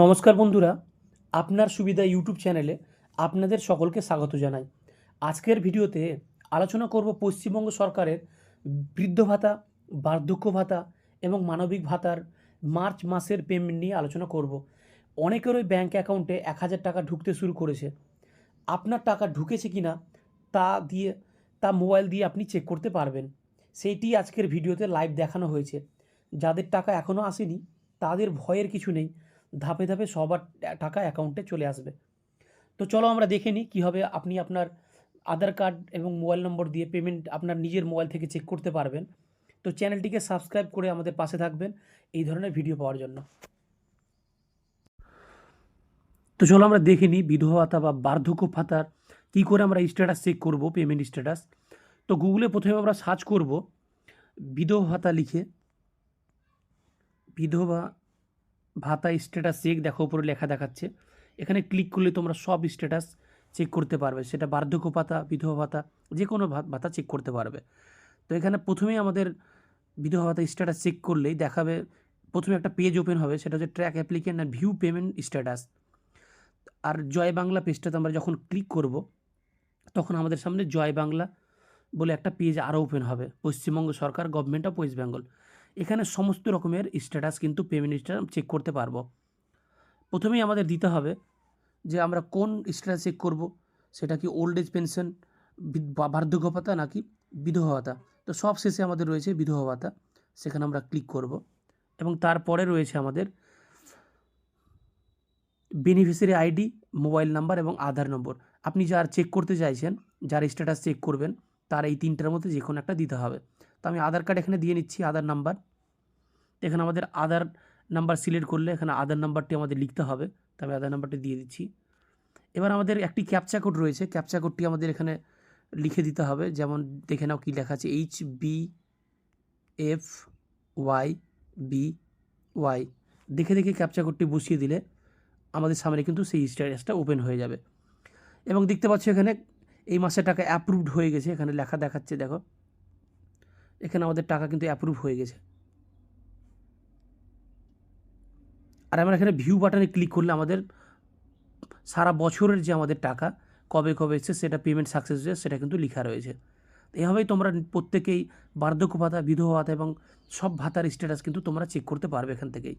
নমস্কার বন্ধুরা, আপনার সুবিধা ইউটিউব চ্যানেলে আপনাদের সকলকে স্বাগত জানাই। আজকের ভিডিওতে আলোচনা করব পশ্চিমবঙ্গ সরকারের বৃদ্ধ ভাতা, বার্ধক্য ভাতা এবং মানবিক ভাতার মার্চ মাসের পেমেন্ট নিয়ে আলোচনা করব। অনেকেরই ব্যাঙ্ক অ্যাকাউন্টে ১,০০০ টাকা ঢুকতে শুরু করেছে। আপনার টাকা ঢুকেছে কি না তা মোবাইল দিয়ে আপনি চেক করতে পারবেন। সেইটি আজকের ভিডিওতে লাইভ দেখানো হয়েছে। যাদের টাকা এখনও আসেনি তাদের ভয়ের কিছু নেই, ধাপে ধাপে সবার টাকা অ্যাকাউন্টে চলে আসবে। তো চলো আমরা দেখে নিই কীভাবে আপনি আপনার আধার কার্ড এবং মোবাইল নম্বর দিয়ে পেমেন্ট আপনার নিজের মোবাইল থেকে চেক করতে পারবেন। তো চ্যানেলটিকে সাবস্ক্রাইব করে আমাদের পাশে থাকবেন এই ধরনের ভিডিও পাওয়ার জন্য। তো চলো আমরা দেখে নিই বিধবা ভাতা বা বার্ধক্য ভাতার কী করে আমরা স্ট্যাটাস চেক করব, পেমেন্ট স্ট্যাটাস। তো গুগলে প্রথমে আমরা সার্চ করব বিধবা ভাতা লিখে, বিধবা ভাতা স্ট্যাটাস চেক। দেখো উপরে লেখা দেখাচ্ছে, এখানে ক্লিক করলে তোমরা সব স্ট্যাটাস চেক করতে পারবে, সেটা বার্ধক্য ভাতা, বিধবা ভাতা, যে কোনো ভাতা চেক করতে পারবে। তো এখানে প্রথমেই আমাদের বিধবা ভাতা স্ট্যাটাস চেক করলেই দেখাবে, প্রথমে একটা পেজ ওপেন হবে, সেটা হচ্ছে track applicant and view payment status. আর জয় বাংলা পেজটাতে আমরা যখন ক্লিক করব তখন আমাদের সামনে জয় বাংলা বলে একটা পেজ আরও ওপেন হবে, পশ্চিমবঙ্গ সরকার, গভর্নমেন্ট অফ ওয়েস্ট বেঙ্গল। এখানে সমস্ত রকমের স্ট্যাটাস কিন্তু পেমেন্ট স্ট্যাটাস চেক করতে পারবো। প্রথমেই আমাদের দিতে হবে যে আমরা কোন স্ট্যাটাস চেক করব, সেটা কি ওল্ড এজ পেনশন, বার্ধক্য ভাতা নাকি বিধবা ভাতা। তো সব শেষে আমাদের রয়েছে বিধবা ভাতা, সেখানে আমরা ক্লিক করব এবং তারপরে রয়েছে আমাদের বেনিফিশিয়ারি আইডি, মোবাইল নাম্বার এবং আধার নম্বর। আপনি যার চেক করতে চাইছেন, যার স্ট্যাটাস চেক করবেন, তার এই তিনটার মধ্যে যে কোনো একটা দিতে হবে। তো আমি আধার কার্ড এখানে দিয়ে নিচ্ছি, আধার নাম্বার। এখানে আমাদের আধার নাম্বার সিলেক্ট করলে এখানে আধার নাম্বারটি আমাদের লিখতে হবে, তো আমি আধার নাম্বারটি দিয়ে দিচ্ছি। এবার আমাদের একটি ক্যাপচা কোড রয়েছে, ক্যাপচা কোডটি আমাদের এখানে লিখে দিতে হবে। যেমন দেখে নাও কী লেখা আছে, HBFYBY। দেখে দেখে ক্যাপচা কোডটি বসিয়ে দিলে আমাদের সামনে কিন্তু সেই স্ট্যাটাসটা ওপেন হয়ে যাবে। এবং দেখতে পাচ্ছ এখানে এই মাসের টাকা অ্যাপ্রুভড হয়ে গেছে, এখানে লেখা দেখাচ্ছে, দেখো এখানে আমাদের টাকা কিন্তু অ্যাপ্রুভ হয়ে গেছে। আর আমরা এখানে ভিউ বাটনে ক্লিক করলে আমাদের সারা বছরের যে আমাদের টাকা কবে কবে এসেছে, সেটা পেমেন্ট সাকসেস হয়েছে, সেটা কিন্তু লেখা রয়েছে। এভাবেই তোমরা প্রত্যেকেই বার্ধক্য ভাতা, বিধবা ভাতা এবং সব ভাতার স্ট্যাটাস কিন্তু তোমরা চেক করতে পারবে এখান থেকেই।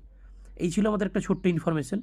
এই ছিল আমাদের একটা ছোট্ট ইনফরমেশন।